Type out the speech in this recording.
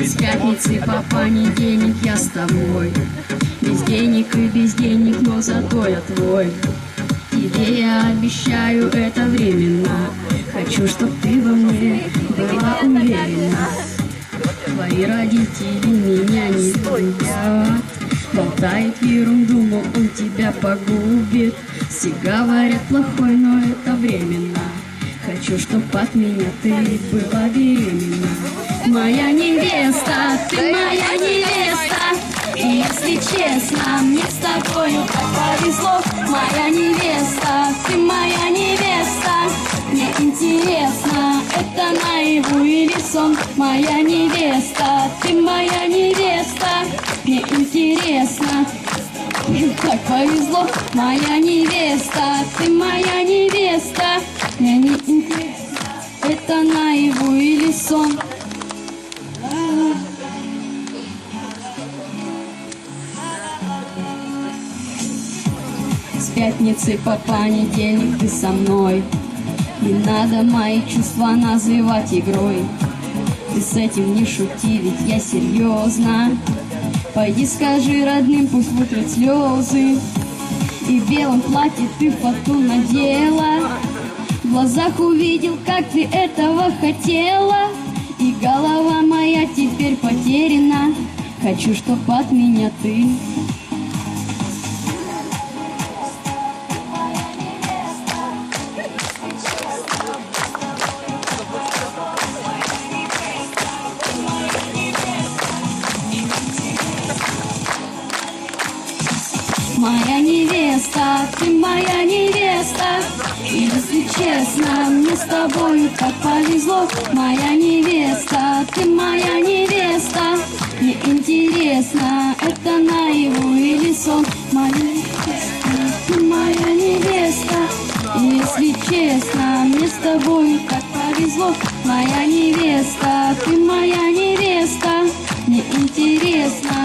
С пятницы по понедельник я с тобой. Без денег и без денег, но зато я твой. Тебе я обещаю, это временно. Хочу, чтоб ты во мне была уверена. Твои родители меня не любят, болтает ерунду, мол, он тебя погубит. Все говорят плохой, но это временно. Хочу, чтоб от меня ты была беременна. Моя невеста, ты моя невеста. И если честно, мне с тобою так повезло. Моя невеста, ты моя невеста. Мне интересно, это наяву или сон. Моя невеста, ты моя невеста. Мне интересно, так повезло. Моя невеста, ты моя невеста. Мне не интересно, это наяву или сон. С пятницы по понедельник ты со мной. Не надо мои чувства называть игрой. Ты с этим не шути, ведь я серьезно. Пойди скажи родным, пусть вытрут слезы. И в белом платье ты фату надела. В глазах увидел, как ты этого хотела. И голова моя теперь потеряна. Хочу, чтоб от меня ты моя невеста, ты моя невеста. И если честно, мне с тобою так повезло. Моя невеста, ты моя невеста. Мне интересно, это наяву или сон. Моя невеста, ты моя невеста. И если честно, мне с тобою так повезло. Моя невеста, ты моя невеста. Мне интересно,